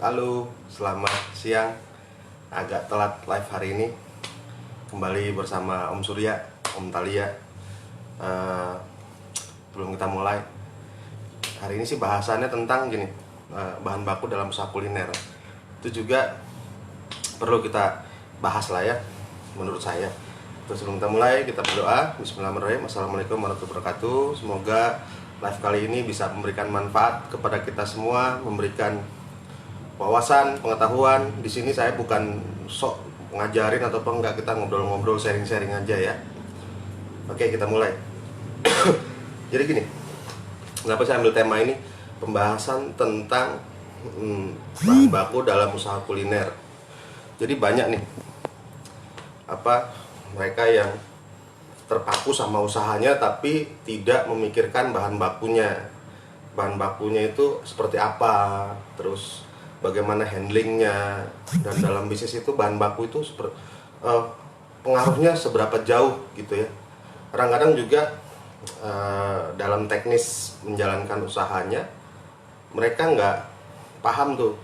Halo, selamat siang. Agak telat live hari ini. Kembali bersama Om Surya, Om Talia. Eh, Belum kita mulai. Hari ini sih bahasannya tentang gini, bahan baku dalam usaha kuliner. Itu juga perlu kita bahas lah ya, menurut saya. Terus sebelum kita mulai, kita berdoa. Bismillahirrahmanirrahim. Assalamualaikum warahmatullahi wabarakatuh. Semoga live kali ini bisa memberikan manfaat kepada kita semua, memberikan wawasan, pengetahuan. Di sini saya bukan sok ngajarin atau enggak, kita ngobrol-ngobrol, sharing-sharing aja ya. Oke, kita mulai. Jadi gini, kenapa saya ambil tema ini? Pembahasan tentang bahan baku dalam usaha kuliner. Jadi banyak nih mereka yang terpaku sama usahanya tapi tidak memikirkan bahan bakunya. Bahan bakunya itu seperti apa, terus bagaimana handlingnya, dan dalam bisnis itu bahan baku itu pengaruhnya seberapa jauh gitu ya. Kadang-kadang juga dalam teknis menjalankan usahanya mereka nggak paham tuh,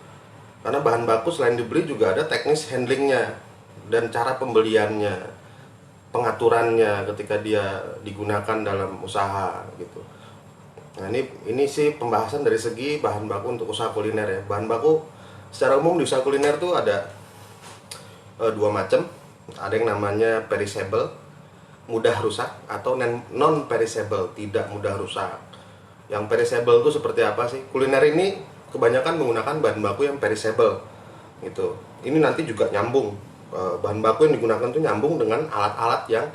karena bahan baku selain dibeli juga ada teknis handlingnya dan cara pembeliannya, pengaturannya ketika dia digunakan dalam usaha gitu. Nah ini sih pembahasan dari segi bahan baku untuk usaha kuliner ya. Bahan baku secara umum di usaha kuliner tuh ada dua macam. Ada yang namanya perishable, mudah rusak, atau non perishable, tidak mudah rusak. Yang perishable itu seperti apa sih? Kuliner ini kebanyakan menggunakan bahan baku yang perishable gitu. Ini nanti juga nyambung, bahan baku yang digunakan tuh nyambung dengan alat-alat yang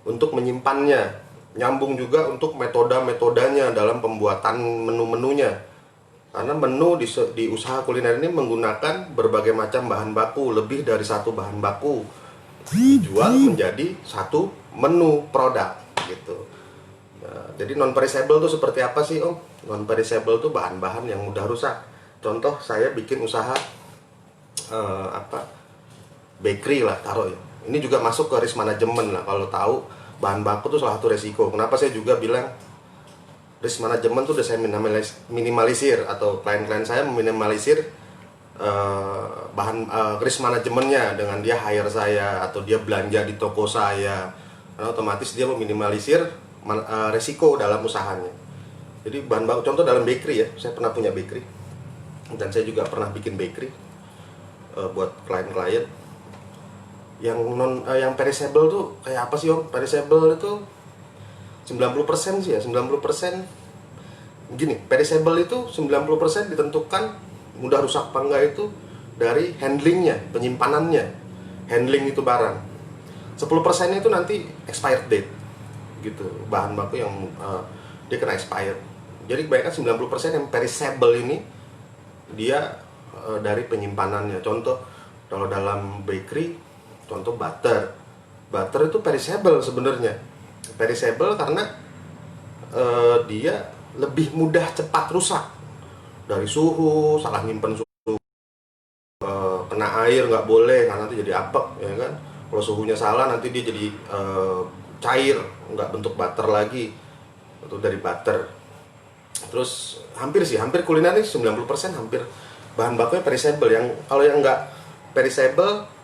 untuk menyimpannya, nyambung juga untuk metodenya dalam pembuatan menu-menunya. Karena menu di usaha kuliner ini menggunakan berbagai macam bahan baku, lebih dari satu bahan baku dijual menjadi satu menu produk gitu. Nah, jadi non perishable itu seperti apa sih Om? Non perishable itu bahan-bahan yang mudah rusak. Contoh saya bikin usaha bakery lah, taruh ya. Ini juga masuk ke risk management lah. Kalau tahu bahan baku itu salah satu resiko. Kenapa saya juga bilang risk management itu udah saya minimalisir, atau klien-klien saya meminimalisir risk manajemennya dengan dia hire saya atau dia belanja di toko saya. Karena otomatis dia meminimalisir resiko dalam usahanya. Jadi bahan baku, contoh dalam bakery ya, saya pernah punya bakery dan saya juga pernah bikin bakery buat klien-klien. Yang perishable tuh kayak apa sih Om? Perishable itu 90% sih ya, 90% gini, perishable itu 90% ditentukan mudah rusak apa enggak itu dari handlingnya, penyimpanannya, handling itu barang. 10% itu nanti expired date gitu, bahan baku yang dia kena expired. Jadi kebanyakan 90% yang perishable ini dia dari penyimpanannya. Contoh kalau dalam bakery, contoh butter itu perishable sebenarnya. Perishable karena dia lebih mudah cepat rusak dari suhu, salah nyimpen suhu, kena air nggak boleh karena nanti jadi apek ya kan. Kalau suhunya salah nanti dia jadi cair, nggak bentuk butter lagi, itu dari butter. Terus hampir kuliner ini 90% hampir bahan bakunya perishable. Yang kalau yang nggak perishable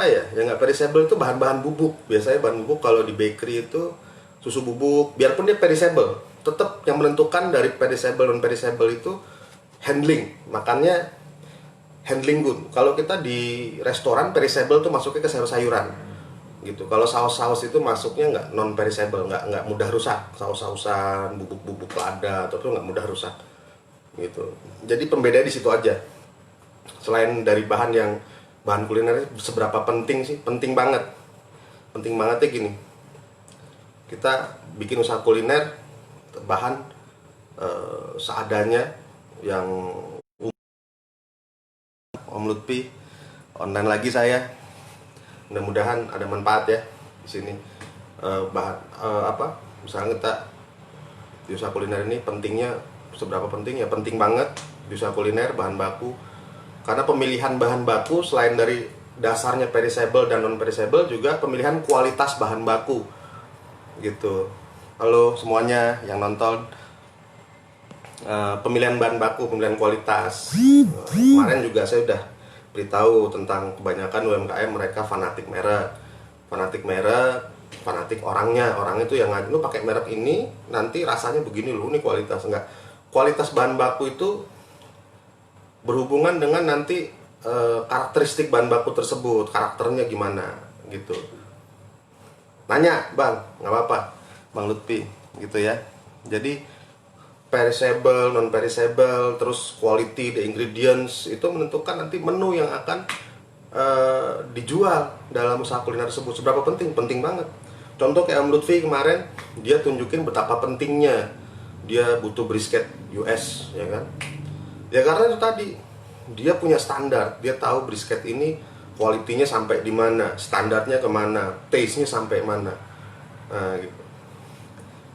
yang nggak perishable itu bahan-bahan bubuk. Biasanya bahan bubuk kalau di bakery itu susu bubuk, biarpun dia perishable, tetap yang menentukan dari perishable dan perishable itu handling, makannya handling good. Kalau kita di restoran, perishable itu masuknya ke sayur-sayuran gitu. Kalau saus-saus itu masuknya nggak non perishable, nggak mudah rusak. Saus-sausan, bubuk-bubuk lada atau itu nggak mudah rusak gitu. Jadi pembeda di situ aja. Selain dari bahan kuliner seberapa penting sih? Penting banget. Penting bangetnya gini. Kita bikin usaha kuliner, bahan seadanya, yang Om Lutfi online lagi saya. Mudah-mudahan ada manfaat ya di sini. Misalnya kita di usaha kuliner ini pentingnya seberapa penting ya? Penting banget di usaha kuliner bahan baku. Karena pemilihan bahan baku selain dari dasarnya perishable dan non perishable, juga pemilihan kualitas bahan baku gitu. Halo semuanya yang nonton, pemilihan bahan baku, pemilihan kualitas. Kemarin juga saya udah beritahu tentang kebanyakan UMKM mereka fanatik merek, fanatik orangnya. Orang itu yang lu pakai merek ini nanti rasanya begini loh, ini kualitas. Enggak. Kualitas bahan baku itu berhubungan dengan nanti karakteristik bahan baku tersebut, karakternya gimana gitu. Nanya, Bang, nggak apa-apa, Bang Lutfi, gitu ya. Jadi perishable, non perishable, terus quality, the ingredients itu menentukan nanti menu yang akan dijual dalam usaha kuliner tersebut. Seberapa penting? Penting banget. Contoh kayak Om Lutfi kemarin, dia tunjukin betapa pentingnya dia butuh brisket US, ya kan? Ya karena itu tadi, dia punya standar, dia tahu brisket ini kualitinya sampai di mana, standarnya kemana, taste-nya sampai mana. Nah, gitu.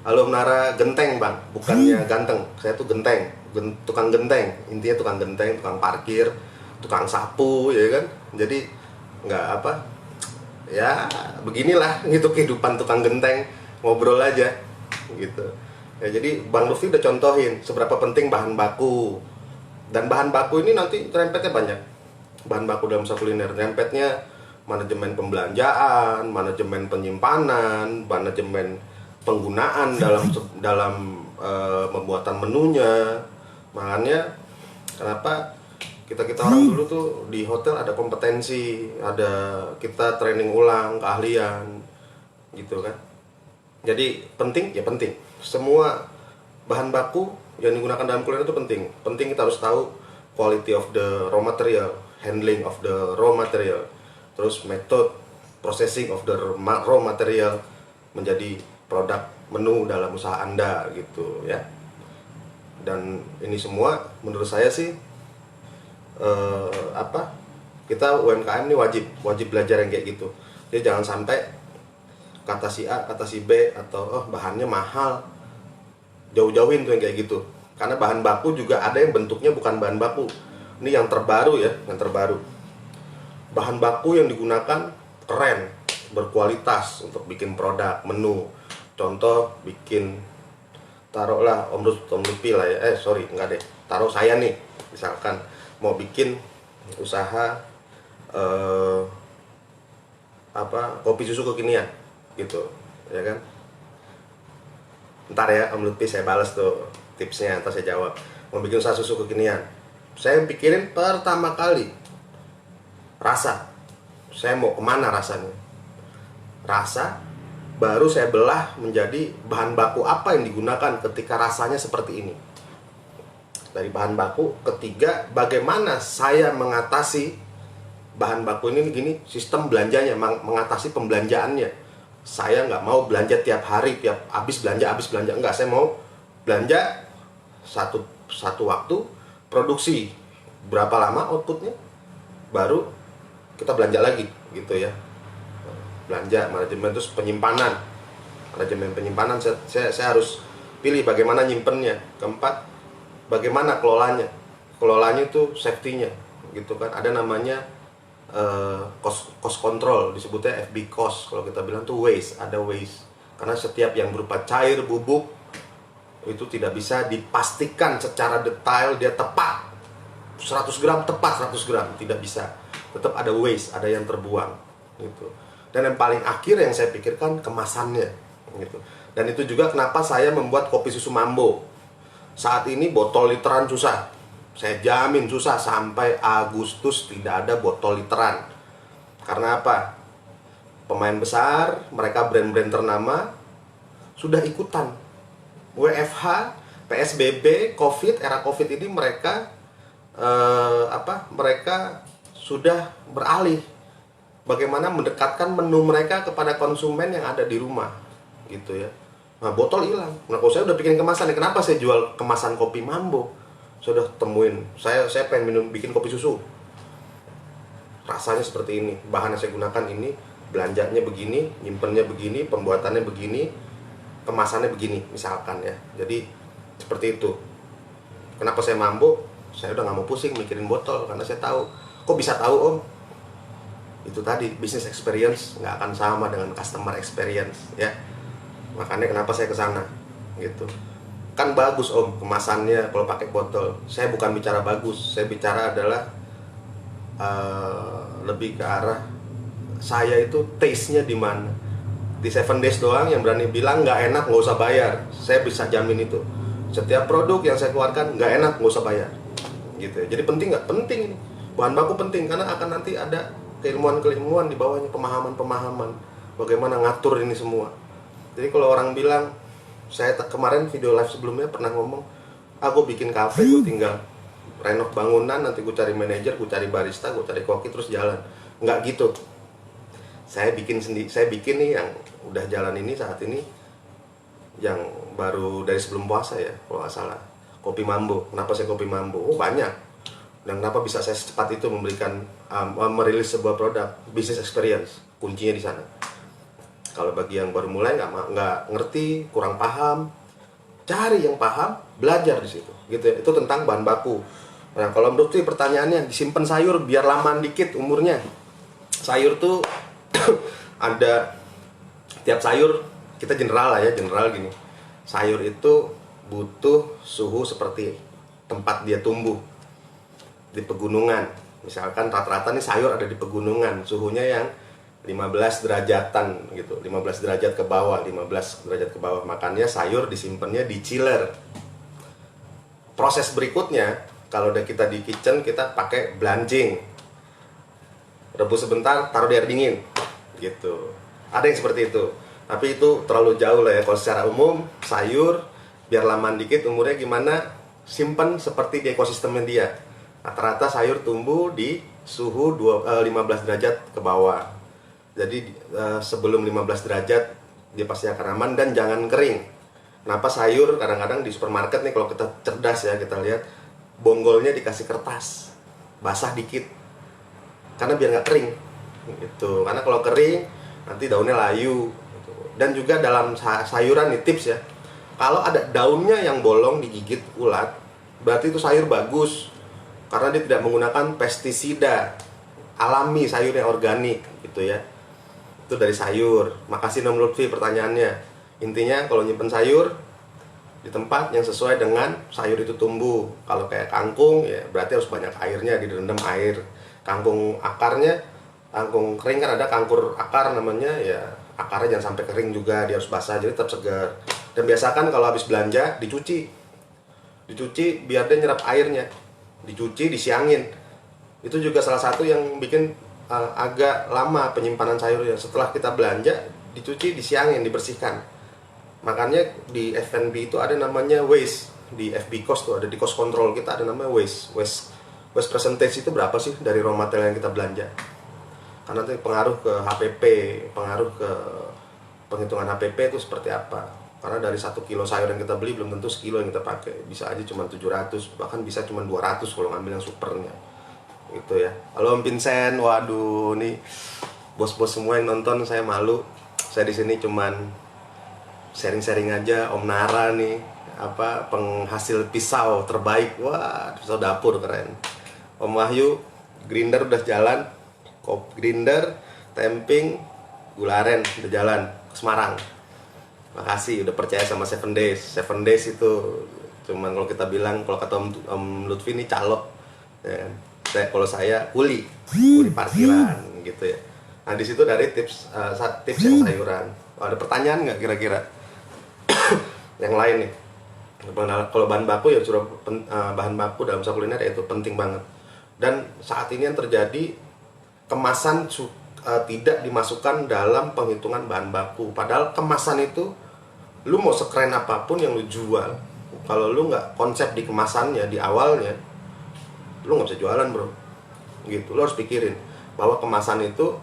Halo menara genteng, Bang, bukannya ganteng, saya tuh genteng, tukang genteng, intinya tukang genteng, tukang parkir, tukang sapu, ya kan? Jadi nggak apa, ya beginilah gitu kehidupan tukang genteng, ngobrol aja, gitu. Ya, jadi Bang Lutfi udah contohin seberapa penting bahan baku. Dan bahan baku ini nanti rempetnya banyak. Bahan baku dalam usaha kuliner, rempetnya manajemen pembelanjaan, manajemen penyimpanan, manajemen penggunaan dalam pembuatan menunya. Makanya kenapa kita orang dulu tuh di hotel ada kompetensi, ada kita training ulang keahlian gitu kan. Jadi penting ya penting. Semua bahan baku yang digunakan dalam kuliner itu penting. Penting kita harus tahu quality of the raw material, handling of the raw material, terus method processing of the raw material menjadi produk menu dalam usaha Anda gitu ya. Dan ini semua menurut saya sih kita UMKM ini wajib belajar yang kayak gitu. Jadi jangan sampai kata si A, kata si B atau bahannya mahal, jauh-jauhin tuh yang kayak gitu. Karena bahan baku juga ada yang bentuknya bukan bahan baku. Ini yang terbaru ya, yang terbaru. Bahan baku yang digunakan keren, berkualitas untuk bikin produk, menu. Contoh bikin, taruhlah Om Lutfi lah ya, enggak deh, taruh saya nih, misalkan mau bikin usaha kopi susu kekinian gitu, ya kan? Ntar ya Om Lutfi saya balas tuh tipsnya atau saya jawab. Mau bikin usaha susu kekinian, saya pikirin pertama kali rasa, saya mau kemana rasanya, rasa baru saya belah menjadi bahan baku apa yang digunakan ketika rasanya seperti ini. Dari bahan baku, ketiga bagaimana saya mengatasi bahan baku ini gini, sistem belanjanya, mengatasi pembelanjaannya. Saya nggak mau belanja tiap hari, tiap habis belanja, enggak. Saya mau belanja satu waktu, produksi berapa lama outputnya, baru kita belanja lagi gitu ya. Belanja, manajemen, terus penyimpanan. Manajemen penyimpanan saya harus pilih bagaimana nyimpennya. Keempat, bagaimana kelolanya. Kelolanya itu safety-nya gitu kan. Ada namanya cost control, disebutnya FB cost. Kalau kita bilang tuh waste, ada waste. Karena setiap yang berupa cair, bubuk itu tidak bisa dipastikan secara detail dia tepat 100 gram tepat 100 gram, tidak bisa. Tetap ada waste, ada yang terbuang gitu. Dan yang paling akhir yang saya pikirkan kemasannya gitu. Dan itu juga kenapa saya membuat kopi susu Mambo. Saat ini botol literan susah. Saya jamin susah sampai Agustus tidak ada botol literan. Karena apa? Pemain besar, mereka brand-brand ternama sudah ikutan. WFH, PSBB, Covid, era Covid ini mereka mereka sudah beralih bagaimana mendekatkan menu mereka kepada konsumen yang ada di rumah gitu ya. Nah, botol hilang. Nah, kalau saya udah bikin kemasan, kenapa saya jual kemasan kopi Mambo? Saya udah temuin, saya pengen bikin kopi susu. Rasanya seperti ini, bahan yang saya gunakan ini, belanjanya begini, nyimpennya begini, pembuatannya begini, kemasannya begini, misalkan ya. Jadi seperti itu. Kenapa saya Mambo? Saya udah nggak mau pusing mikirin botol, karena saya tahu. Kok bisa tahu, Om? Itu tadi, business experience nggak akan sama dengan customer experience ya. Makanya kenapa saya ke sana gitu. kan bagus om kemasannya kalau pakai botol. Saya bukan bicara bagus, saya bicara adalah lebih ke arah saya itu taste-nya di mana. Di 7 Days doang yang berani bilang nggak enak nggak usah bayar. Saya bisa jamin itu. Setiap produk yang saya keluarkan nggak enak nggak usah bayar. Gitu ya. Jadi penting nggak? Penting ini. Bahan baku penting karena akan nanti ada keilmuan-keilmuan di bawahnya, pemahaman-pemahaman bagaimana ngatur ini semua. Jadi kalau orang bilang, saya kemarin video live sebelumnya pernah ngomong, aku bikin kafe, gue tinggal renov bangunan, nanti gue cari manajer, gue cari barista, gue cari koki, terus jalan. Nggak gitu. Saya bikin sendiri, saya bikin nih yang udah jalan ini saat ini, yang baru dari sebelum puasa ya, kalau nggak salah. Kopi Mambo. Kenapa saya Kopi Mambo? Oh banyak. Dan kenapa bisa saya secepat itu memberikan, merilis sebuah produk, business experience. Kuncinya di sana. Kalau bagi yang baru mulai nggak ngerti, kurang paham, cari yang paham, belajar di situ. Gitu ya. Itu tentang bahan baku. Nah, kalau menurut tuh pertanyaannya, disimpan sayur biar lama dikit umurnya. Sayur tuh ada tiap sayur, kita general lah ya, general gini. Sayur itu butuh suhu seperti tempat dia tumbuh di pegunungan. Misalkan rata-rata nih sayur ada di pegunungan, suhunya yang 15 derajatan gitu, 15 derajat ke bawah, 15 derajat ke bawah. Makanya sayur disimpannya di chiller. Proses berikutnya, kalau udah kita di kitchen, kita pakai blanching. Rebus sebentar, taruh di air dingin gitu. Ada yang seperti itu. Tapi itu terlalu jauh lah ya. Kalau secara umum, sayur biar lama dikit umurnya gimana, simpen seperti di ekosistemnya dia. Rata-rata sayur tumbuh di suhu 15 derajat ke bawah. Jadi sebelum 15 derajat dia pasti akan aman, dan jangan kering. Kenapa sayur kadang-kadang di supermarket nih, kalau kita cerdas ya, kita lihat bonggolnya dikasih kertas basah dikit karena biar nggak kering gitu. Karena kalau kering nanti daunnya layu gitu. Dan juga dalam sayuran nih tips ya, kalau ada daunnya yang bolong digigit ulat, berarti itu sayur bagus karena dia tidak menggunakan pestisida, alami, sayurnya organik gitu ya. Itu dari sayur. Makasih Nom Lutfi pertanyaannya. Intinya kalau nyimpen sayur di tempat yang sesuai dengan sayur itu tumbuh. Kalau kayak kangkung ya berarti harus banyak airnya, direndam air. Kangkung akarnya, kangkung kering kan ada kangkur akar namanya ya, akarnya jangan sampai kering juga, dia harus basah jadi tetap segar. Dan biasakan kalau habis belanja dicuci biar dia nyerap airnya, dicuci, disiangin. Itu juga salah satu yang bikin agak lama penyimpanan sayurnya. Setelah kita belanja, dicuci, disiangin, dibersihkan. Makanya di F&B itu ada namanya waste. Di FB cost tuh ada, di cost control kita ada namanya waste percentage. Itu berapa sih dari raw material yang kita belanja. Karena itu pengaruh ke HPP, pengaruh ke penghitungan HPP itu seperti apa. Karena dari 1 kilo sayur yang kita beli belum tentu sekilo yang kita pakai. Bisa aja cuma 700, bahkan bisa cuma 200 kalau ngambil yang supernya. Gitu ya. Halo Om Vincent, waduh nih bos-bos semua yang nonton, saya malu. Saya di sini cuman sharing-sharing aja. Om Nara nih, penghasil pisau terbaik. Wah, pisau dapur keren. Om Wahyu, grinder udah jalan. Grinder, tamping, gularen udah jalan ke Semarang. Makasih udah percaya sama 7 Days. 7 Days itu cuman kalau kita bilang, kalau kata Om Lutfi ini calo ya. Kalau saya kuli parkiran gitu ya. Nah di situ dari tips yang sayuran. Ada pertanyaan nggak kira-kira? Yang lain nih. Kalau bahan baku ya sudah bahan baku dalam usaha kuliner itu penting banget. Dan saat ini yang terjadi, kemasan tidak dimasukkan dalam penghitungan bahan baku. Padahal kemasan itu, lu mau sekeren apapun yang lu jual, kalau lu nggak konsep di kemasannya di awalnya, lu nggak bisa jualan bro. Gitu, lu harus pikirin bahwa kemasan itu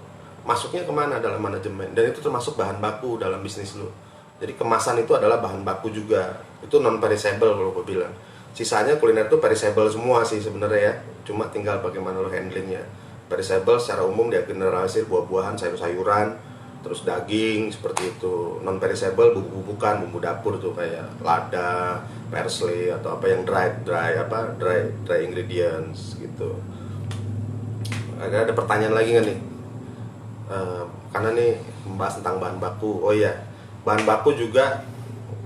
masuknya kemana dalam manajemen, dan itu termasuk bahan baku dalam bisnis lu. Jadi kemasan itu adalah bahan baku juga. Itu non perishable kalau gue bilang. Sisanya kuliner itu perishable semua sih sebenarnya ya. Cuma tinggal bagaimana lu handlingnya. Perishable secara umum dia generalisir buah-buahan, sayur-sayuran, terus daging seperti itu. Non perishable bumbu-bumbukan, bumbu dapur tuh kayak lada, parsley atau apa yang dry ingredients gitu. Ada pertanyaan lagi nggak nih? Karena nih membahas tentang bahan baku. Oh iya, bahan baku juga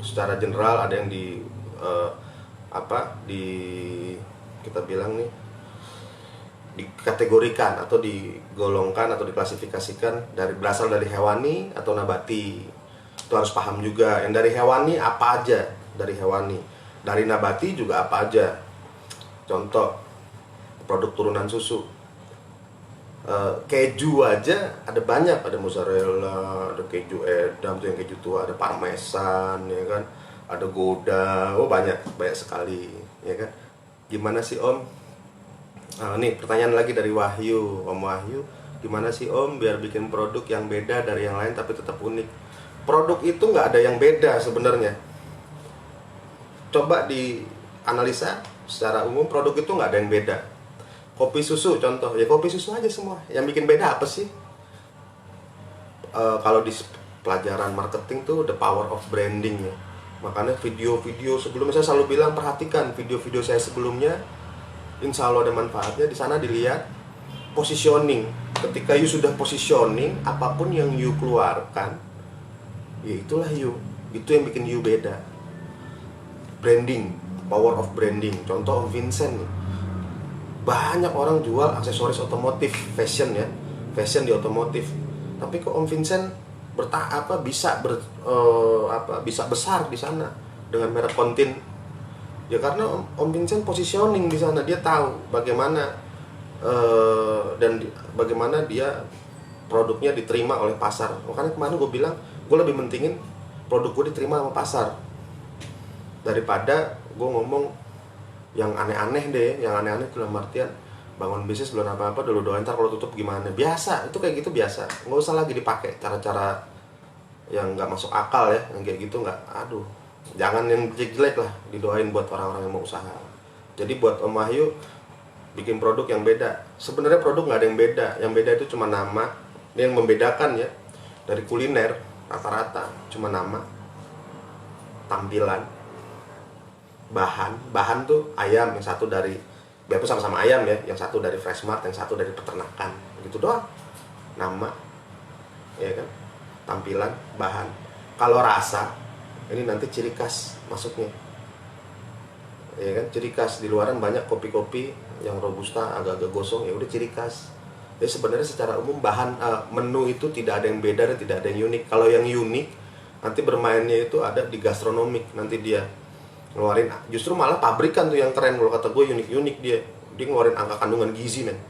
secara general ada yang di apa di kita bilang nih, dikategorikan atau digolongkan atau diklasifikasikan berasal dari hewani atau nabati. Itu harus paham juga. Yang dari hewani apa aja, dari hewani. Dari nabati juga apa aja. Contoh, produk turunan susu. Keju aja ada banyak, ada mozzarella, ada keju edam tuh yang keju tua, ada parmesan, ya kan, ada gouda, banyak sekali, ya kan. Gimana sih Om? Nih pertanyaan lagi dari Wahyu, Om Wahyu, gimana sih Om biar bikin produk yang beda dari yang lain tapi tetap unik? Produk itu nggak ada yang beda sebenarnya. Coba dianalisa secara umum, produk itu nggak ada yang beda. Kopi susu contoh, ya kopi susu aja semua. Yang bikin beda apa sih? Kalau di pelajaran marketing tuh the power of branding ya. Makanya video-video sebelumnya saya selalu bilang, perhatikan video-video saya sebelumnya, insya Allah ada manfaatnya. Di sana dilihat positioning. Ketika you sudah positioning, apapun yang you keluarkan, ya itulah you. Itu yang bikin you beda. Branding, power of branding. Contoh Om Vincent nih. Banyak orang jual aksesoris otomotif, fashion ya, fashion di otomotif. Tapi kok Om Vincent bisa besar di sana dengan merek Kontin? Ya karena Om Vincent positioning di sana, dia tahu bagaimana bagaimana dia produknya diterima oleh pasar. Makanya kemarin gue bilang, gue lebih mentingin produk gue diterima sama pasar daripada gue ngomong yang aneh-aneh deh. Yang aneh-aneh dalam artian bangun bisnis belum apa-apa, dulu doain ntar kalau tutup gimana. Biasa, itu kayak gitu biasa. Nggak usah lagi dipakai cara-cara yang nggak masuk akal ya, yang kayak gitu nggak. Aduh, jangan yang jelek lah didoain buat orang-orang yang mau usaha. Jadi buat Om Wahyu, bikin produk yang beda. Sebenarnya produk nggak ada yang beda. Yang beda itu cuma nama. Ini yang membedakan ya dari kuliner rata-rata cuma nama, tampilan, bahan tuh ayam, yang satu dari biarpun sama-sama ayam ya, yang satu dari Fresh Mart, yang satu dari peternakan, gitu doang. Nama, ya kan, tampilan, bahan. Kalau rasa, ini nanti ciri khas masuknya, ya kan, ciri khas. Di luaran banyak kopi-kopi yang robusta agak-agak gosong, ya udah ciri khas. Jadi sebenarnya secara umum bahan menu itu tidak ada yang beda dan tidak ada yang unik. Kalau yang unik nanti bermainnya itu ada di gastronomik, nanti dia ngeluarin, justru malah pabrikan tuh yang keren. Kalau kata gue unik-unik, dia ngeluarin angka kandungan gizi men,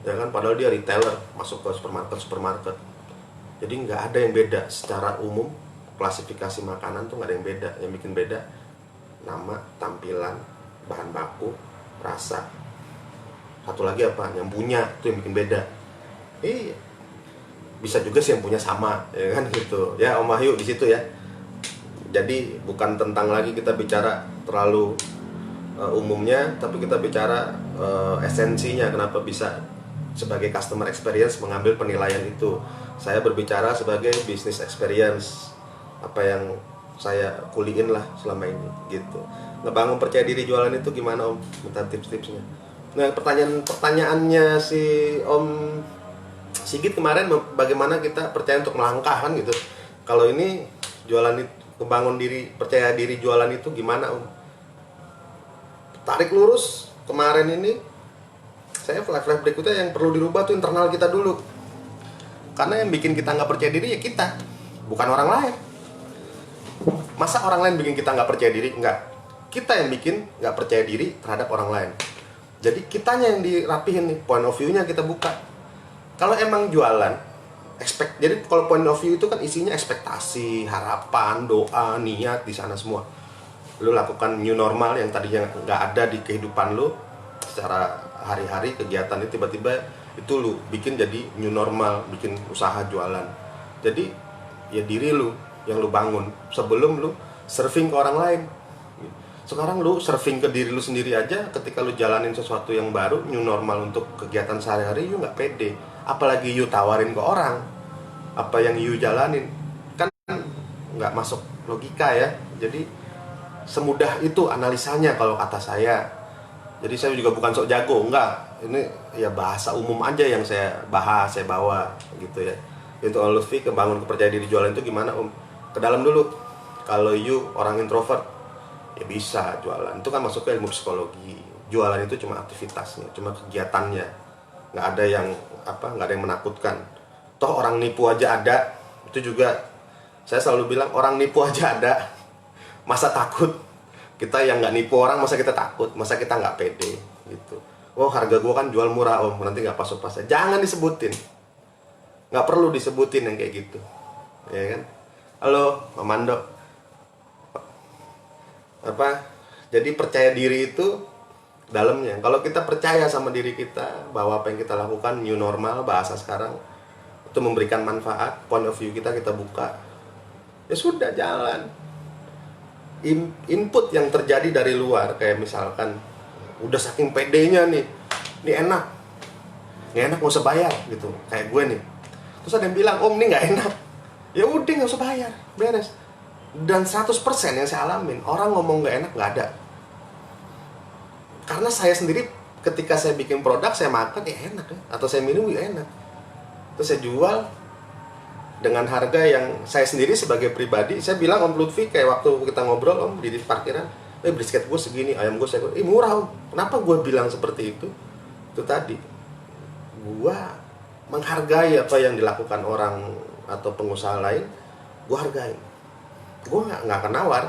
ya kan, padahal dia retailer masuk ke supermarket. Jadi nggak ada yang beda secara umum. Klasifikasi makanan tuh nggak ada yang beda. Yang bikin beda nama, tampilan, bahan baku, rasa. Satu lagi apa, yang punya tuh yang bikin beda. Iya, bisa juga sih yang punya sama, ya kan, gitu ya Om Wahyu di situ ya. Jadi bukan tentang lagi kita bicara terlalu umumnya, tapi kita bicara esensinya, kenapa bisa sebagai customer experience mengambil penilaian itu. Saya berbicara sebagai business experience, apa yang saya kuliin lah selama ini gitu. Ngebangun percaya diri jualan itu gimana Om? Minta tips-tipsnya. Nah, pertanyaannya si Om Sigit kemarin, bagaimana kita percaya untuk melangkah kan gitu. Kalau ini jualan itu, kebangun diri, percaya diri jualan itu gimana Om? Tarik lurus, kemarin ini saya flash berikutnya yang perlu dirubah tuh internal kita dulu. Karena yang bikin kita nggak percaya diri ya kita, bukan orang lain. Masa orang lain bikin kita nggak percaya diri? Enggak. Kita yang bikin nggak percaya diri terhadap orang lain. Jadi kitanya yang dirapihin nih, point of view-nya kita buka. Kalau emang jualan, jadi kalau point of view itu kan isinya ekspektasi, harapan, doa, niat di sana semua. Lu lakukan new normal yang tadinya nggak ada di kehidupan lu secara hari-hari kegiatan itu, tiba-tiba itu lu bikin jadi new normal, bikin usaha jualan. Jadi ya diri lu yang lu bangun sebelum lu serving ke orang lain. Sekarang lu serving ke diri lu sendiri aja, ketika lu jalanin sesuatu yang baru, new normal untuk kegiatan sehari-hari, you nggak pede. Apalagi you tawarin ke orang apa yang you jalanin, kan nggak masuk logika ya. Jadi semudah itu analisanya kalau kata saya. Jadi saya juga bukan sok jago, enggak. Ini ya bahasa umum aja yang saya bahas, saya bawa gitu ya. Untuk Om Lutfi, kebangun kepercayaan diri jualan itu gimana Om? Ke dalam dulu. Kalau you orang introvert, Ya bisa jualan, itu kan masuk ke ilmu psikologi. Jualan itu cuma aktivitasnya, cuma kegiatannya, nggak ada yang nggak ada yang menakutkan. Toh orang nipu aja ada. Itu juga saya selalu bilang, orang nipu aja ada, masa takut? Kita yang nggak nipu orang, masa kita takut? Masa kita nggak pede gitu? Oh, harga gua kan jual murah om, nanti nggak pas-pas. Jangan disebutin, nggak perlu disebutin yang kayak gitu, ya kan? Halo Mamando, jadi percaya diri itu dalamnya. Kalau kita percaya sama diri kita bahwa apa yang kita lakukan new normal, bahasa sekarang, itu memberikan manfaat, point of view kita buka, ya sudah, jalan. Input yang terjadi dari luar, kayak misalkan udah saking pedenya nih, ini enak, nggak enak nggak usah bayar gitu, kayak gue nih. Terus ada yang bilang, om ini nggak enak, ya udah nggak usah bayar, beres. Dan 100% yang saya alamin, orang ngomong nggak enak nggak ada. Karena saya sendiri ketika saya bikin produk, saya makan ya enak ya, atau saya minum ya enak. Terus saya jual dengan harga yang saya sendiri sebagai pribadi, saya bilang Om Lutfi, kayak waktu kita ngobrol om di parkiran, brisket gue segini, ayam gue saya, murah om. Kenapa gue bilang seperti itu? Itu tadi, gue menghargai apa yang dilakukan orang atau pengusaha lain, gue hargai. Gue nggak akan nawar,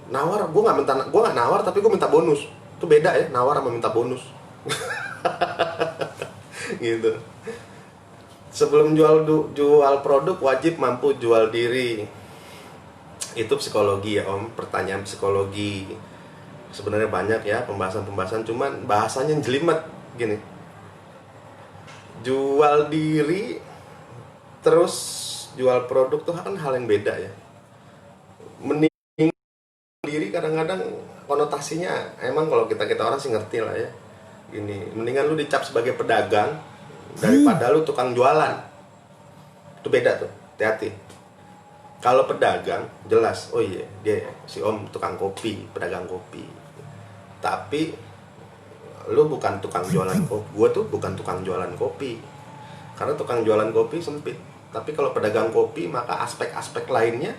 gue nggak nawar, tapi gue minta bonus. Itu beda ya, nawar sama minta bonus. Gitu. Sebelum jual produk, wajib mampu jual diri. Itu psikologi ya om, pertanyaan psikologi. Sebenarnya banyak ya pembahasan, cuman bahasanya jelimet gini. Jual diri terus jual produk tuh kan hal yang beda ya. Mending diri kadang-kadang konotasinya, emang kalau kita orang sih ngerti lah ya. Gini, mendingan lu dicap sebagai pedagang daripada lu tukang jualan. Itu beda tuh, hati-hati. Kalau pedagang jelas, oh iya dia si om tukang kopi, pedagang kopi. Tapi lu bukan tukang jualan kopi. Gue tuh bukan tukang jualan kopi, karena tukang jualan kopi sempit. Tapi kalau pedagang kopi, maka aspek-aspek lainnya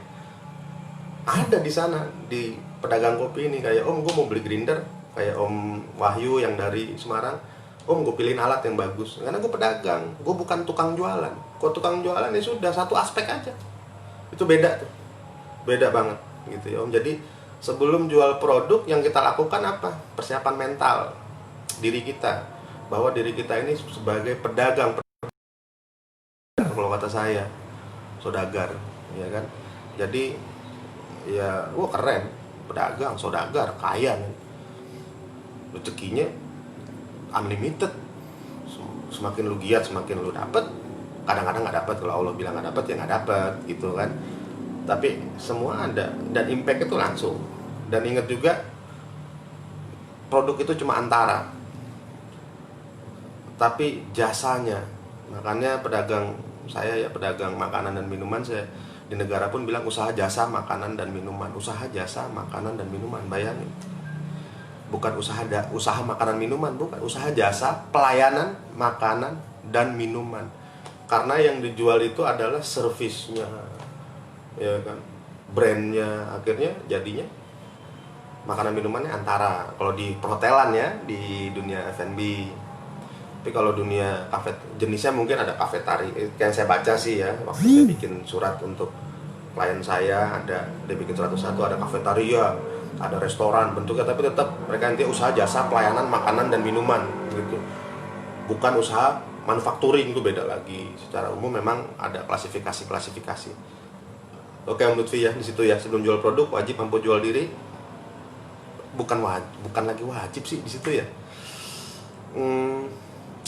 ada di sana, di pedagang kopi ini. Kayak om, gue mau beli grinder, kayak om Wahyu yang dari Semarang, om gue pilihin alat yang bagus, karena gue pedagang, gue bukan tukang jualan. Kalau tukang jualan ya sudah satu aspek aja, itu beda tuh, beda banget gitu ya om. Jadi sebelum jual produk, yang kita lakukan apa? Persiapan mental diri kita, bahwa diri kita ini sebagai pedagang, kalau kata saya, saudagar, ya kan? Jadi ya, wah keren, pedagang, saudagar, kaya nih, rezekinya unlimited. Semakin lu giat, semakin lu dapet. Kadang-kadang nggak dapet, kalau Allah bilang nggak dapet ya nggak dapet gitu kan. Tapi semua ada, dan impact itu langsung. Dan ingat juga, produk itu cuma antara, tapi jasanya. Makanya pedagang saya ya, pedagang makanan dan minuman, saya di negara pun bilang usaha jasa makanan dan minuman. Usaha jasa makanan dan minuman, bayangin. Bukan usaha makanan minuman, bukan, usaha jasa pelayanan makanan dan minuman. Karena yang dijual itu adalah servisnya, ya kan, brandnya. Akhirnya jadinya makanan minumannya antara. Kalau di perhotelan ya, di dunia F&B. Tapi kalau dunia kafe, jenisnya mungkin ada kafetari. Yang saya baca sih ya, waktu saya bikin surat untuk klien saya, dia bikin surat satu, ada kafetaria, ada restoran bentuknya, tapi tetap mereka nanti usaha jasa pelayanan makanan dan minuman gitu. Bukan usaha manufacturing, itu beda lagi. Secara umum memang ada klasifikasi. Oke Om Lutfi ya, di situ ya, sebelum jual produk wajib mampu jual diri. Bukan lagi wajib sih di situ ya.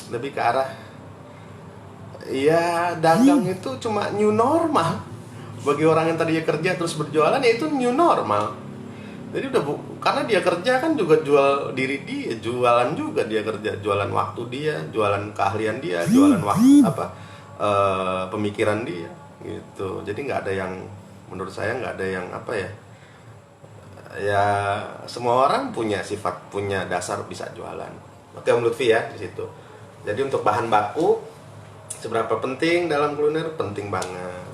Lebih ke arah ya, dagang itu cuma new normal bagi orang yang tadinya kerja terus berjualan, ya itu new normal. Jadi udah karena dia kerja kan juga jual diri dia, jualan juga dia kerja, jualan waktu dia, jualan keahlian dia, jualan waktu pemikiran dia gitu. Jadi nggak ada yang, menurut saya nggak ada yang ya semua orang punya sifat, punya dasar bisa jualan. Oke Om Lutfi ya di situ. Jadi untuk bahan baku seberapa penting dalam kuliner? Penting banget.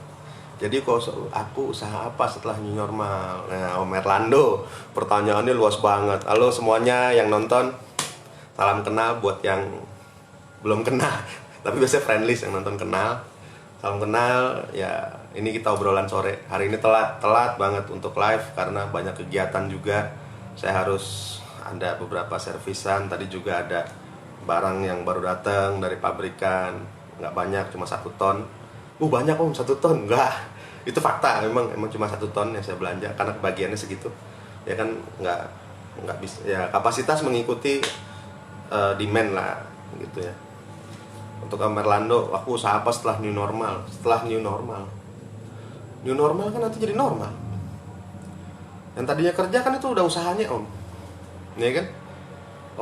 Jadi kok aku usaha apa setelah new normal? Nah, Om Erlando, pertanyaannya luas banget. Halo semuanya yang nonton, salam kenal buat yang belum kenal. Tapi biasanya friendly yang nonton kenal. Salam kenal, ya ini kita obrolan sore. Hari ini telat banget untuk live karena banyak kegiatan juga. Saya harus ada beberapa servisan. Tadi juga ada barang yang baru datang dari pabrikan. Nggak banyak, cuma 1 ton. Banyak Om, 1 ton. Enggak, itu fakta. Emang cuma 1 ton yang saya belanja karena kebagiannya segitu. Ya kan nggak bisa. Ya kapasitas mengikuti demand lah, gitu ya. Untuk Om Erlando, aku usaha apa setelah new normal? Setelah new normal, new normal kan nanti jadi normal. Yang tadinya kerja kan itu udah usahanya Om, ya kan?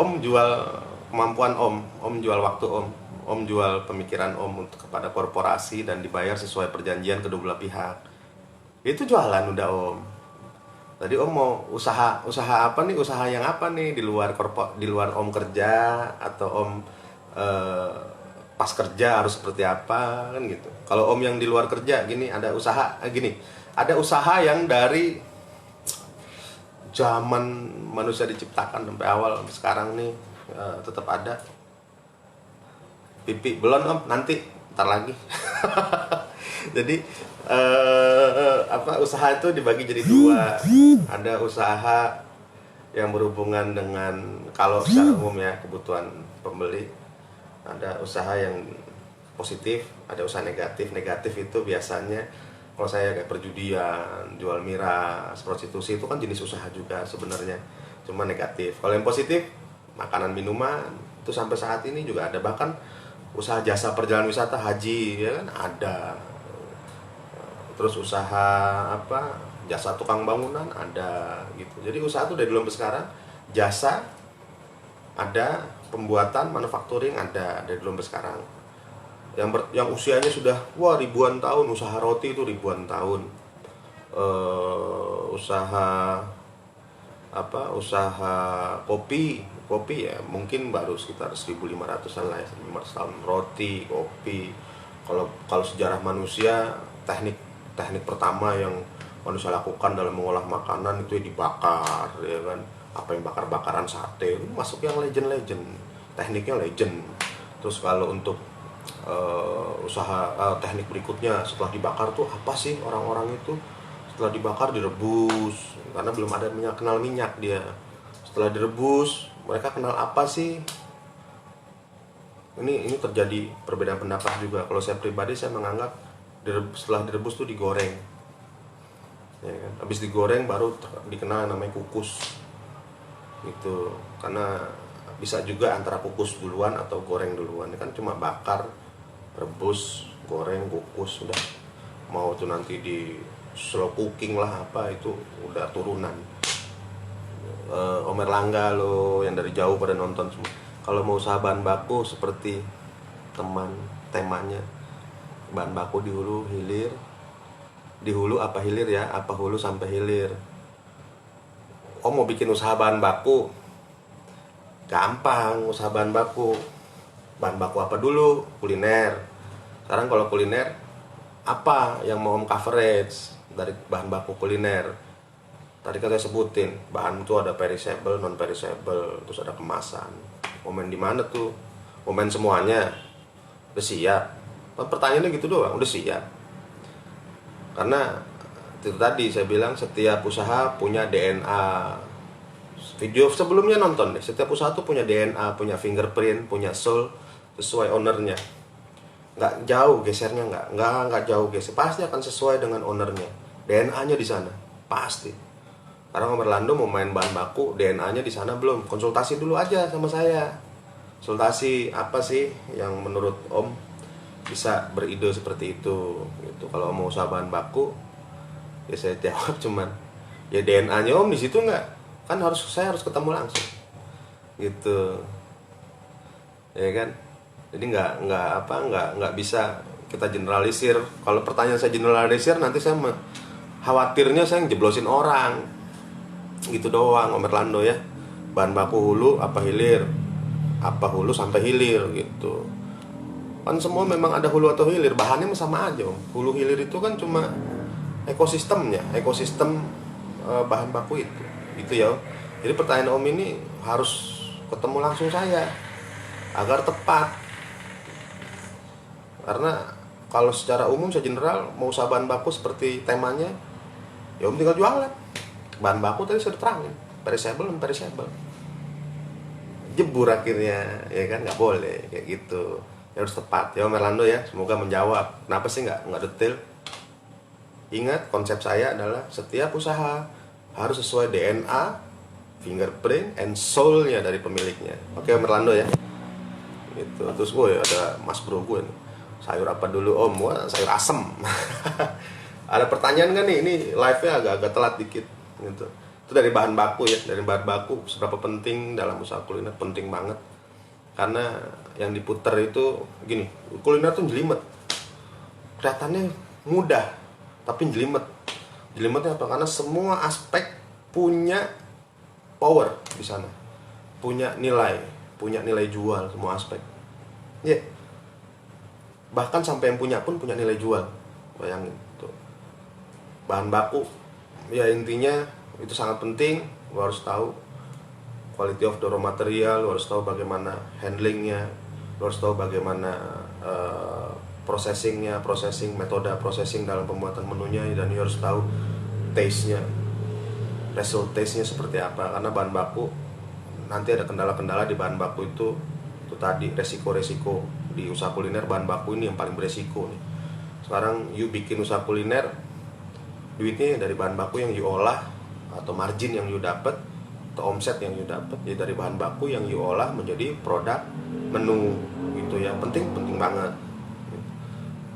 Om jual kemampuan Om jual waktu Om jual pemikiran Om untuk kepada korporasi dan dibayar sesuai perjanjian kedua belah pihak. Itu jualan udah Om. Tadi Om mau usaha apa nih? Usaha yang apa nih di luar Om kerja atau Om pas kerja harus seperti apa kan gitu. Kalau Om yang di luar kerja gini ada usaha ada usaha yang dari zaman manusia diciptakan sampai awal sampai sekarang nih tetap ada. Pipi belum Om, nanti ntar lagi. Jadi usaha itu dibagi jadi 2. Ada usaha yang berhubungan dengan kalau secara umum ya kebutuhan pembeli. Ada usaha yang positif, ada usaha negatif. Negatif itu biasanya kalau saya kayak perjudian, jual miras, prostitusi, itu kan jenis usaha juga sebenarnya, cuma negatif. Kalau yang positif, makanan minuman, itu sampai saat ini juga ada. Bahkan usaha jasa perjalanan wisata haji ya kan ada. Terus usaha jasa tukang bangunan ada gitu. Jadi usaha itu dari dulu sampai sekarang. Jasa ada, pembuatan manufacturing ada dari dulu sampai sekarang. Yang usianya sudah ribuan tahun, usaha roti itu ribuan tahun. Usaha kopi ya mungkin baru sekitar 1500-an lah ya, 1500 tahun. Roti, kopi. Kalau sejarah manusia, teknik pertama yang manusia lakukan dalam mengolah makanan itu dibakar ya kan. Apa yang bakar-bakaran sate itu masuk yang legend, tekniknya legend. Terus kalau untuk usaha teknik berikutnya setelah dibakar tuh apa sih orang-orang itu? Setelah dibakar direbus karena belum ada kenal minyak dia. Setelah direbus mereka kenal apa sih? Ini terjadi perbedaan pendapat juga. Kalau saya pribadi saya menganggap setelah direbus tuh digoreng. Ya kan? Habis digoreng baru dikenal namanya kukus. Gitu. Karena bisa juga antara kukus duluan atau goreng duluan. Ini kan cuma bakar, rebus, goreng, kukus sudah. Mau tuh nanti di slow cooking lah itu udah turunan. Om Erlangga lo yang dari jauh pada nonton semua. Kalau mau usaha bahan baku seperti temanya bahan baku di hulu hilir. Di hulu apa hilir ya? Apa hulu sampai hilir. Om mau bikin usaha bahan baku gampang. Usaha bahan baku apa dulu? Kuliner. Sekarang kalau kuliner apa yang mau Om coverage dari bahan baku kuliner? Tadi kan saya sebutin bahan itu ada perishable, non perishable, terus ada kemasan. Momen di mana tuh? Momen semuanya udah siap. Pertanyaannya gitu doang, udah siap. Karena itu tadi saya bilang setiap usaha punya DNA. Video sebelumnya nonton deh. Setiap usaha tuh punya DNA, punya fingerprint, punya soul sesuai ownernya. Nggak jauh gesernya, nggak jauh geser. Pasti akan sesuai dengan ownernya. DNA-nya di sana, pasti. Karena Om Erlando mau main bahan baku, DNA-nya di sana belum. Konsultasi dulu aja sama saya. Konsultasi apa sih yang menurut Om bisa beride seperti itu gitu. Kalau mau usaha bahan baku ya saya jawab cuman ya DNA-nya Om di situ nggak, kan saya harus ketemu langsung gitu ya kan. Jadi nggak bisa kita generalisir. Kalau pertanyaan saya generalisir nanti saya khawatirnya saya jeblosin orang gitu doang. Om Erlando ya, bahan baku hulu apa hilir, apa hulu sampai hilir gitu. Kan semua memang ada hulu atau hilir, bahannya sama aja Om. Hulu hilir itu kan cuma ekosistemnya, ekosistem bahan baku itu ya Om. Jadi pertanyaan Om ini harus ketemu langsung saya agar tepat. Karena kalau secara umum, secara general, mau usaha bahan baku seperti temanya, ya Om tinggal jualan. Bahan baku tadi sudah terangin, perishable dan perishable. Jebur akhirnya, ya kan, nggak boleh kayak gitu. Ya harus tepat ya Om Erlando ya, semoga menjawab. Kenapa sih nggak detail? Ingat, konsep saya adalah setiap usaha harus sesuai DNA, fingerprint, and soul-nya dari pemiliknya. Oke Om Erlando ya. Gitu. Terus gue ada Mas Bro gue nih. Sayur apa dulu Om? Wah, sayur asem. Ada pertanyaan nggak nih? Ini live-nya agak-agak telat dikit gitu. Itu dari bahan baku ya, dari bahan baku seberapa penting dalam usaha kuliner, penting banget. Karena yang diputer itu gini, kuliner tuh jelimet. Kelihatannya mudah, tapi jelimet. Jelimetnya apa? Karena semua aspek punya power di sana. Punya nilai jual semua aspek. Ya. Yeah. Bahkan sampai yang punya pun punya nilai jual. Bayangin tuh. Bahan baku ya intinya itu sangat penting. Lo harus tahu quality of the raw material, lo harus tahu bagaimana handlingnya, lo harus tahu bagaimana processing metode processing dalam pembuatan menunya, dan lo harus tahu taste-nya, result taste-nya seperti apa. Karena bahan baku nanti ada kendala-kendala di bahan baku itu tadi, resiko-resiko di usaha kuliner. Bahan baku ini yang paling beresiko nih. Sekarang you bikin usaha kuliner, duitnya dari bahan baku yang you olah, atau margin yang you dapat, atau omset yang you dapat ya dari bahan baku yang you olah menjadi produk menu gitu ya. Penting banget.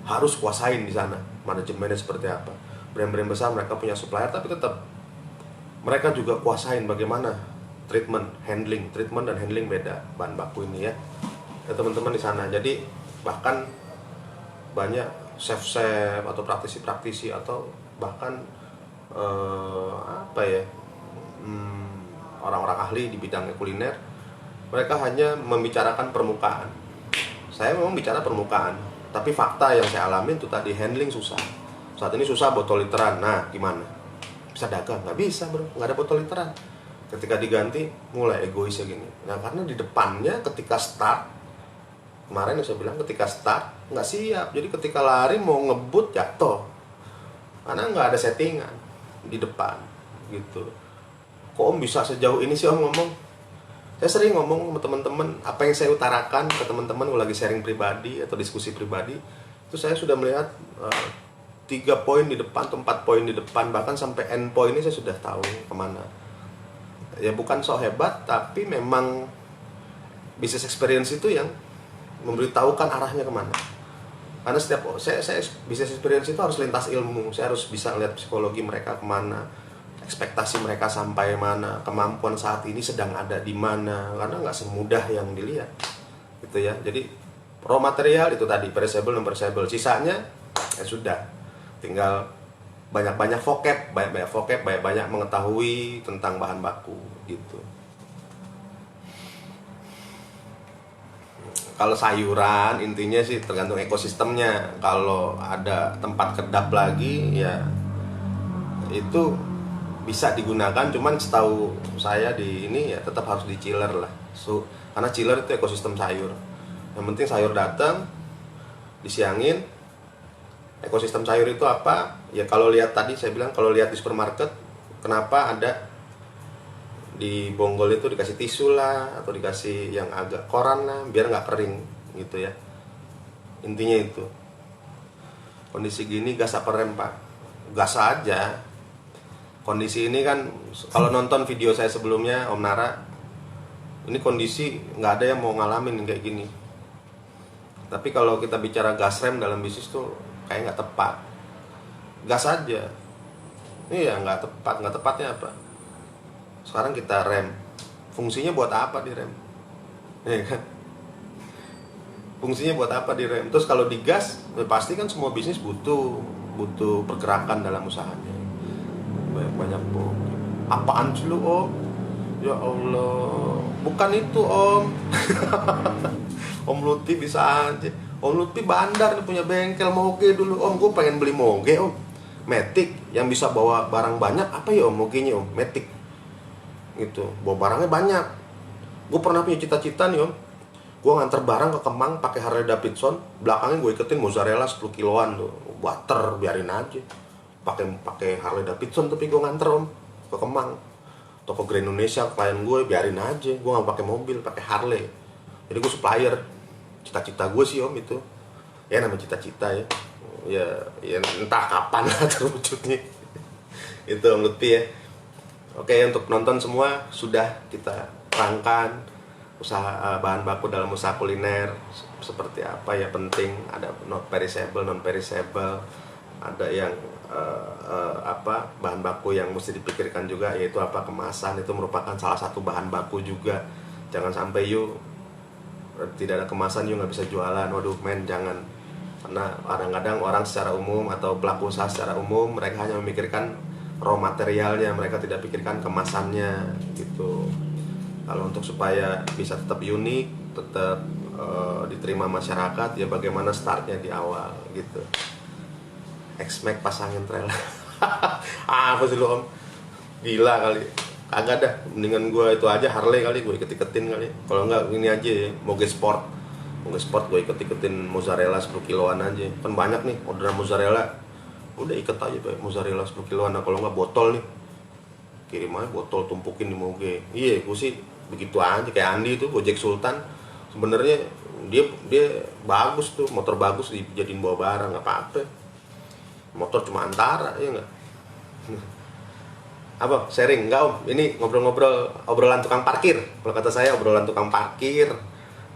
Harus kuasain di sana manajemennya seperti apa. Brand-brand besar mereka punya supplier, tapi tetap mereka juga kuasain bagaimana treatment dan handling beda bahan baku ini ya. Ya teman-teman di sana. Jadi bahkan banyak chef-chef atau praktisi-praktisi atau bahkan orang-orang ahli di bidang kuliner, mereka hanya membicarakan permukaan. Saya memang bicara permukaan, tapi fakta yang saya alami itu tadi, handling susah. Saat ini susah botol literan. Nah, gimana? Bisa dagang? Nggak bisa bro, nggak ada botol literan. Ketika diganti, mulai egoisnya gini. Nah, karena di depannya ketika start, kemarin yang saya bilang ketika start, nggak siap. Jadi ketika lari mau ngebut, jatuh. Karena nggak ada settingan di depan, gitu. Kok Om bisa sejauh ini sih Om ngomong? Saya sering ngomong sama teman-teman, apa yang saya utarakan ke teman-teman lagi sharing pribadi atau diskusi pribadi, itu saya sudah melihat 3 poin di depan atau 4 poin di depan, bahkan sampai end point ini saya sudah tahu kemana. Ya bukan so hebat, tapi memang business experience itu yang memberitahukan arahnya kemana. Karena setiap saya business experience itu harus lintas ilmu. Saya harus bisa lihat psikologi mereka kemana, ekspektasi mereka sampai mana, kemampuan saat ini sedang ada di mana. Karena nggak semudah yang dilihat, gitu ya. Jadi raw material itu tadi, perishable dan perishable. Sisanya ya sudah, tinggal banyak-banyak vocab, banyak-banyak mengetahui tentang bahan baku, gitu. Kalau sayuran intinya sih tergantung ekosistemnya. Kalau ada tempat kedap lagi ya itu bisa digunakan, cuman setahu saya di ini ya tetap harus di chiller lah. Karena chiller itu ekosistem sayur. Yang penting sayur datang, disiangin. Ekosistem sayur itu apa? Ya kalau lihat tadi saya bilang, kalau lihat di supermarket, kenapa ada di bonggol itu dikasih tisu lah, atau dikasih yang agak koran lah, biar nggak kering gitu ya. Intinya itu. Kondisi gini gas apa rem Pak? Gas aja. Kondisi ini kan, kalau nonton video saya sebelumnya Om Nara, ini kondisi nggak ada yang mau ngalamin kayak gini. Tapi kalau kita bicara gas rem dalam bisnis tuh kayak nggak tepat. Gas aja. Iya nggak tepat. Nggak tepatnya apa? Sekarang kita rem, fungsinya buat apa di rem? Ya kan? Fungsinya buat apa di rem? Terus kalau digas, pasti kan semua bisnis butuh pergerakan dalam usahanya. Banyak Om. Apaan sih lu Om? Ya Allah, bukan itu Om. Om Luti bisa aja. Om Lutfi bandar nih punya bengkel moge dulu. Om, gue pengen beli moge om, Matic yang bisa bawa barang banyak. Apa ya om mogenya om? Matic gitu, bawa barangnya banyak. Gue pernah punya cita-cita nih om, gue nganter barang ke Kemang pakai Harley Davidson, belakangnya gue iketin mozzarella 10 kiloan tuh, butter, biarin aja. Pakai Harley Davidson tapi gue nganter om ke Kemang, toko Grand Indonesia, klien gue, biarin aja. Gue nggak pakai mobil, pakai Harley. Jadi gue supplier. Cita-cita gue sih om itu. Ya namanya cita-cita ya. Ya entah kapan lah terwujudnya. Itu om Lutfi ya. Oke, untuk penonton semua sudah kita terangkan usaha bahan baku dalam usaha kuliner seperti apa ya, penting ada not perishable, non perishable, ada yang bahan baku yang mesti dipikirkan juga, yaitu apa, kemasan itu merupakan salah satu bahan baku juga. Jangan sampai tidak ada kemasan nggak bisa jualan. Waduh men, jangan. Karena kadang-kadang orang secara umum atau pelaku usaha secara umum mereka hanya memikirkan raw materialnya, mereka tidak pikirkan kemasannya gitu. Kalau untuk supaya bisa tetap unik, tetap diterima masyarakat, ya bagaimana startnya di awal gitu. X-Max pasangin trailer. Apa sih lo om? Gila kali. Agak dah, mendingan gue itu aja Harley kali, gue iket-iketin kali. Kalau enggak ini aja ya, Moge Sport gue iket-iketin mozzarella 10 kiloan aja. Kan banyak nih orderan mozzarella, udah iket aja Pak, mozzarella 10 kiloan. Nah kalau enggak botol nih, kirim aja botol, tumpukin di Moge. Iya, gue sih begitu aja. Kayak Andi itu Gojek Sultan, sebenarnya dia bagus tuh, motor bagus dijadiin bawa barang, nggak apa-apa. Motor cuma antara, ya nggak? Apa, sharing? Enggak om, ini ngobrol-ngobrol, obrolan tukang parkir. Kalau kata saya obrolan tukang parkir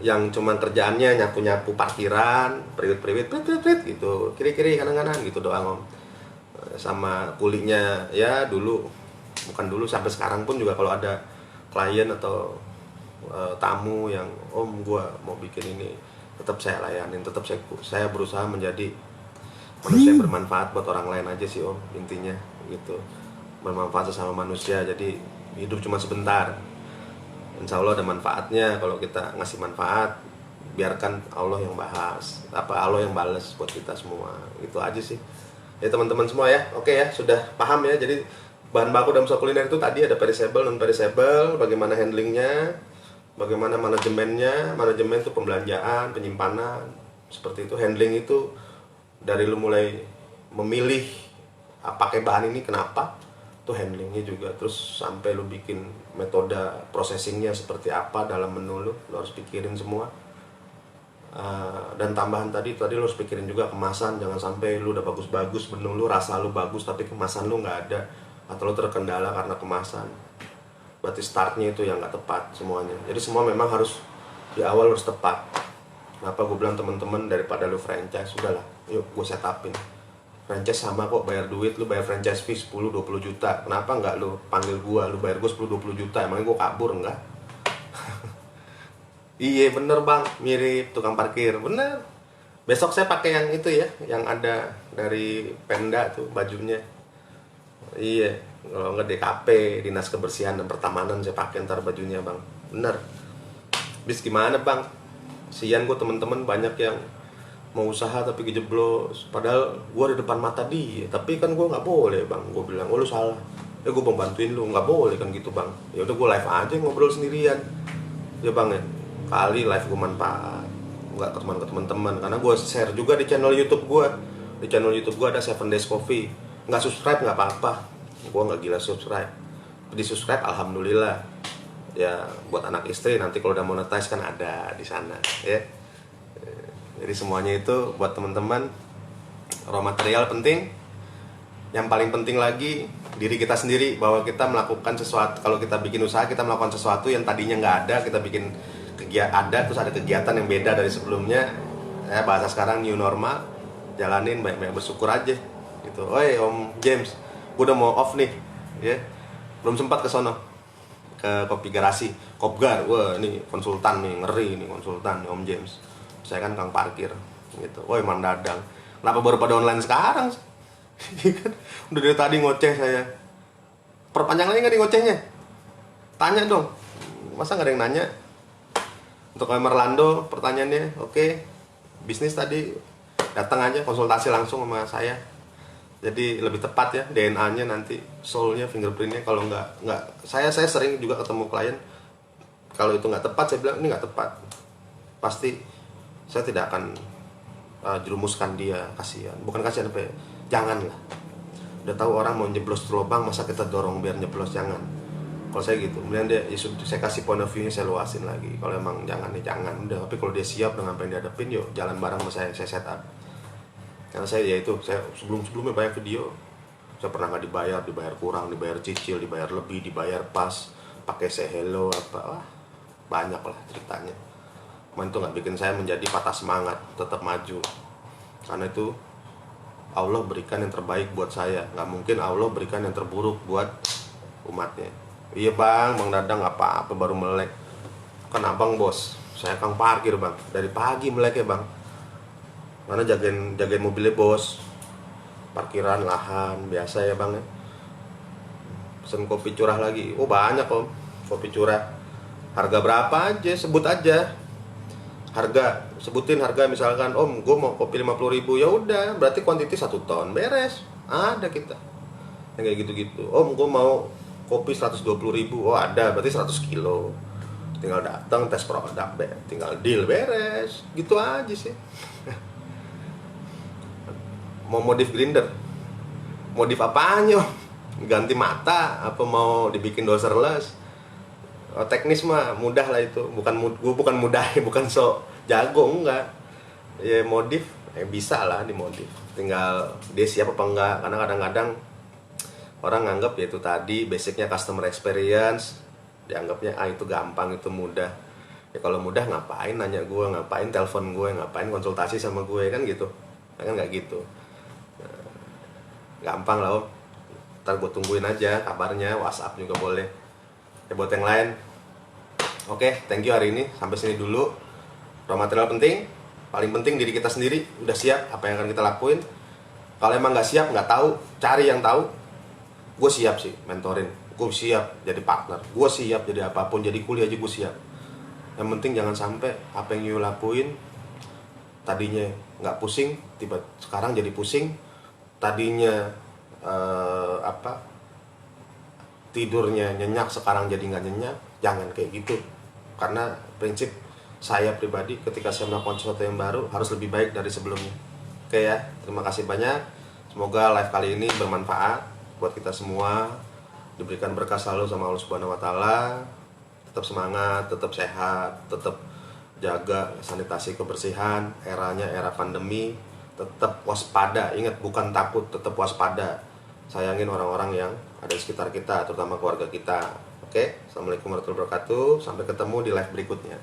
yang cuma kerjaannya nyapu-nyapu parkiran, priwit-priwit, gitu, kiri-kiri, kanan-kanan gitu doang om. Sama kulinya ya dulu, bukan dulu, sampai sekarang pun juga kalau ada klien atau tamu yang om gua mau bikin ini, tetap saya layanin, tetap saya berusaha menjadi manusia yang bermanfaat buat orang lain aja sih om, intinya gitu. Bermanfaat sesama manusia. Jadi hidup cuma sebentar, insya Allah ada manfaatnya. Kalau kita ngasih manfaat, biarkan Allah yang bahas, Allah yang balas buat kita semua. Itu aja sih ya teman-teman semua ya. Oke ya, sudah paham ya. Jadi bahan baku dalam usaha kuliner itu tadi ada perishable, non perishable, bagaimana handlingnya, bagaimana manajemennya. Manajemen itu pembelanjaan, penyimpanan, seperti itu. Handling itu dari lu mulai memilih pakai bahan ini kenapa, itu handlingnya juga. Terus sampai lu bikin metode processingnya seperti apa dalam menu lu harus pikirin semua. Dan tambahan tadi lu harus pikirin juga kemasan. Jangan sampai lu udah bagus-bagus menu lu, rasa lu bagus tapi kemasan lu nggak ada, atau lu terkendala karena kemasan. Berarti startnya itu yang nggak tepat semuanya. Jadi semua memang harus di awal harus tepat. Kenapa gue bilang teman-teman, daripada lu franchise, udahlah yuk gue setupin franchise sama kok, bayar duit, lu bayar franchise fee 10-20 juta. Kenapa nggak lu panggil gua, lu bayar gua 10-20 juta, emangnya gua kabur enggak? Iya bener bang, mirip tukang parkir, bener. Besok saya pakai yang itu ya, yang ada dari Pemda tuh bajunya. Iya, kalau nggak DKP, Dinas Kebersihan dan Pertamanan, saya pakai ntar bajunya bang, bener. Bis gimana bang? Sian gua, temen-temen banyak yang mau usaha tapi kejeblos, padahal gue di depan mata dia, tapi kan gue nggak boleh bang. Gue bilang, oh lu salah, gue mau bantuin lu, nggak boleh kan gitu bang. Ya udah gue live aja ngobrol sendirian ya bang ya, kali live gue manfaat, nggak ke teman-teman. Karena gue share juga di channel YouTube gue. Di channel YouTube gue ada 7 Days Coffee. Nggak subscribe nggak apa-apa, gue nggak gila subscribe. Di subscribe alhamdulillah ya, buat anak istri nanti kalau udah monetize kan ada di sana ya. Jadi semuanya itu buat teman-teman. Raw material penting. Yang paling penting lagi diri kita sendiri, bahwa kita melakukan sesuatu. Kalau kita bikin usaha, kita melakukan sesuatu yang tadinya nggak ada, kita bikin ada, terus ada kegiatan yang beda dari sebelumnya. Bahasa sekarang new normal, jalanin baik-baik, bersyukur aja gitu. Oi Om James, gue udah mau off nih ya, belum sempat ke sono, ke Kopi Garasi, Kopgar. Wah ini konsultan nih, ngeri nih konsultan nih Om James. Saya kan kang parkir gitu. Woi Mang Dadang, kenapa baru pada online sekarang? Udah dari tadi ngoceh saya. Perpanjang lagi nggak nih ngocehnya? Tanya dong, masa nggak ada yang nanya? Untuk Merlando pertanyaannya, oke. bisnis tadi datang aja konsultasi langsung sama saya. Jadi lebih tepat ya DNA-nya nanti, soul-nya, fingerprint-nya. Kalau nggak saya sering juga ketemu klien, kalau itu nggak tepat saya bilang ini nggak tepat, pasti saya tidak akan jerumuskan dia, kasihan. Bukan kasihan apa ya, janganlah. Udah tahu orang mau jeblos lubang, masa kita dorong biar nyeblos, jangan. Kalau saya gitu, kemudian dia saya kasih point of view-nya, saya luasin lagi. Kalau emang jangan ya jangan, udah. Tapi kalau dia siap dengan apa yang dihadapin, yuk jalan bareng sama saya set up. Karena saya ya itu, saya sebelumnya banyak video, saya pernah nggak dibayar kurang, dibayar cicil, dibayar lebih, dibayar pas, pakai say hello apa, wah, banyak lah ceritanya. Cuman itu nggak bikin saya menjadi patah semangat, tetap maju. Karena itu Allah berikan yang terbaik buat saya, nggak mungkin Allah berikan yang terburuk buat umatnya. Iya bang Dadang apa baru melek. Kan abang bos, saya kang parkir bang, dari pagi melek ya bang. Karena jagain mobilnya bos, parkiran, lahan, biasa ya bang ya. Pesen kopi curah lagi, oh banyak om, kopi curah. Harga berapa aja, sebut aja harga, sebutin harga. Misalkan om gue mau kopi 50.000, ya udah berarti kuantiti 1 ton, beres, ada kita yang kayak gitu-gitu. Om gue mau kopi 120.000, oh ada, berarti 100 kilo, tinggal datang tes produk, tinggal deal, beres, gitu aja sih. Mau modif grinder, modif apanya, ganti mata apa mau dibikin doserless. Teknis mah mudah lah itu, gue bukan mudah, bukan sok jago, enggak ya. Modif bisa lah dimodif, tinggal dia siap apa enggak. Karena kadang-kadang orang nganggap ya itu tadi basicnya customer experience, dianggapnya itu gampang, itu mudah. Ya kalau mudah ngapain nanya gue, ngapain telepon gue, ngapain konsultasi sama gue, kan gitu. Kan nggak gitu. Gampang lah om, ntar gue tungguin aja kabarnya, WhatsApp juga boleh ya buat yang lain. Oke, thank you hari ini, sampai sini dulu. Raw material penting, paling penting diri kita sendiri udah siap apa yang akan kita lakuin. Kalau emang nggak siap, nggak tahu, cari yang tahu. Gue siap sih mentorin, gue siap jadi partner, gue siap jadi apapun, jadi kuliah aja gue siap. Yang penting jangan sampai apa yang you lakuin tadinya nggak pusing, tiba sekarang jadi pusing. Tadinya tidurnya nyenyak, sekarang jadi nggak nyenyak. Jangan kayak gitu. Karena prinsip saya pribadi, ketika saya melakukan sesuatu yang baru, harus lebih baik dari sebelumnya. Oke ya, terima kasih banyak. Semoga live kali ini bermanfaat buat kita semua, diberikan berkah selalu sama Allah Subhanahu wa Ta'ala. Tetap semangat, tetap sehat, tetap jaga sanitasi kebersihan. Eranya era pandemi, tetap waspada. Ingat, bukan takut, tetap waspada. Sayangin orang-orang yang ada di sekitar kita, terutama keluarga kita. Oke, assalamualaikum warahmatullahi wabarakatuh. Sampai ketemu di live berikutnya.